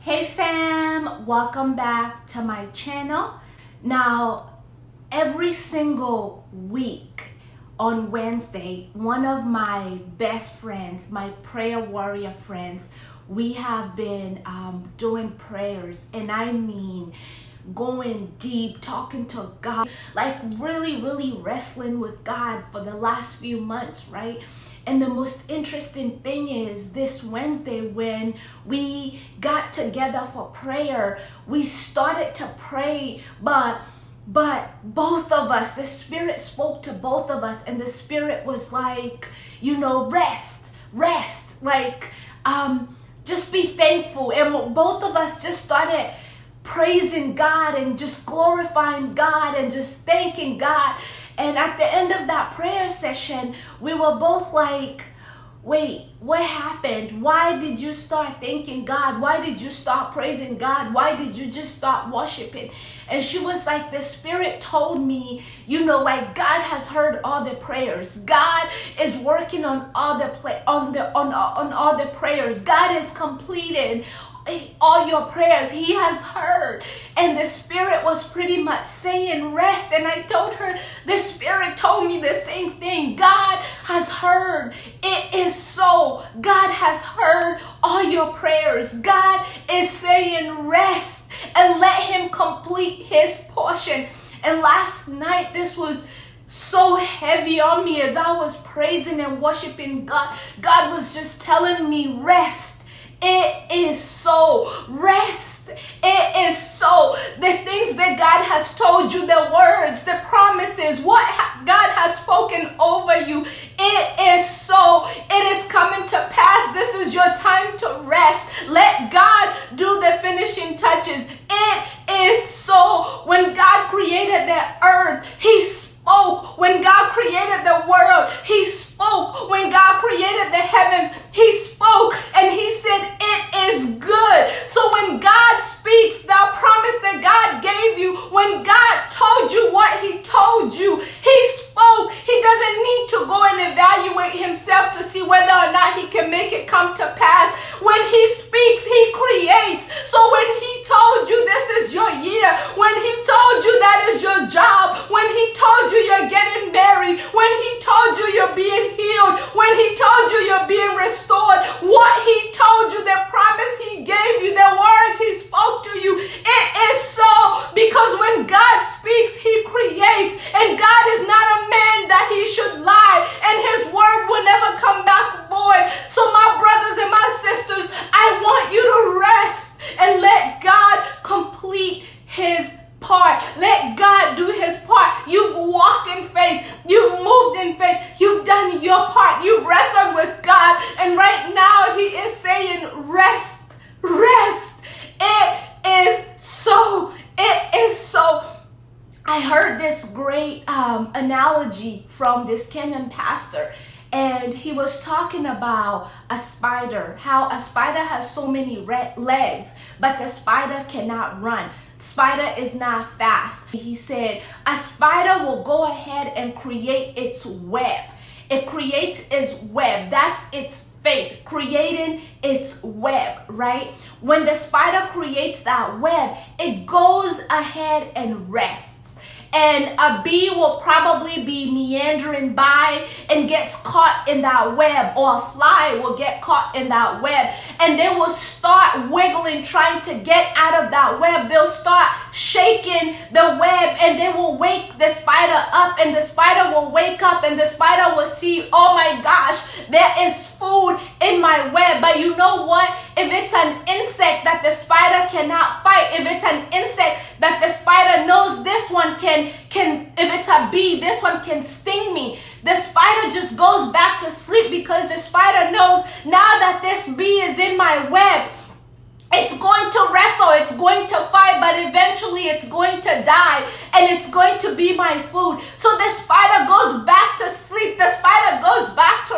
Hey fam, welcome back to my channel. Now, every single week on Wednesday, one of my best friends, my prayer warrior friends, we have been doing prayers, and I mean going deep, talking to God, like really wrestling with God for the last few months, right? And the most interesting thing is this Wednesday when we got together for prayer, we started to pray, but both of us, the Spirit spoke to both of us, and the Spirit was like, rest, like just be thankful. And both of us just started praising God and just glorifying God and just thanking God. And at the end of that prayer session, we were both like, wait, what happened? Why did you start thanking God? Why did you start praising God? Why did you just start worshiping? And she was like, the Spirit told me, like God has heard all the prayers. God is working on all the on all the prayers. God is completed all your prayers. He has heard. And the Spirit was pretty much saying rest. And I told her, the Spirit told me the same thing. God has heard. It is so. God has heard all your prayers. God is saying rest and let Him complete His portion. And last night, this was so heavy on me as I was praising and worshiping God. God was just telling me rest. It is so. Rest. It is so. The things that God has told you, the words, the promises, what God has spoken over you, it is so. It is coming to pass. This is your time to rest. Let God do the finishing touches. It is so. When God created the earth, He spoke. When God created the world, He spoke. When God created the heavens, He spoke, and He said it is good. So when God speaks, the promise that God gave you, when God told you what He told you, He spoke. He doesn't need to go and evaluate Himself to see whether or not He can make it come to pass. When He speaks, He creates. So when He told you this is your year, when He told you that is your job, when He told you you're getting married, when He told you you're being healed, when He told you you're being restored, what He told you, the promise He gave you, the words He spoke to you, it is so. Because when God speaks, He creates. And God is not a man that He should lie, and His word will never come back void. So my brothers and my sisters, I want you to rest and let God complete His part. Let God do His part. You've walked in faith. You've moved in faith. You've done your part. You've wrestled with God. And right now He is saying, rest, rest. It is so. It is so. I heard this great analogy from this Kenyan pastor. And he was talking about a spider, how a spider has so many legs, but the spider cannot run. Spider is not fast. He said a spider will go ahead and create its web. It creates its web. That's its faith, creating its web, right? When the spider creates that web, it goes ahead and rests. And a bee will probably be meandering by and gets caught in that web, or a fly will get caught in that web, and they will start wiggling, trying to get out of that web. They'll start shaking the web, and they will wake the spider up, and the spider will wake up, and the spider will see, oh my gosh, there is food in my web. But you know what? If it's an insect that the spider cannot fight, if it's an insect that the spider knows this one can if it's a bee, this one can sting me, the spider just goes back to sleep, because the spider knows now that this bee is in my web, it's going to wrestle, it's going to fight, but eventually it's going to die, and it's going to be my food. So the spider goes back to sleep, the spider goes back to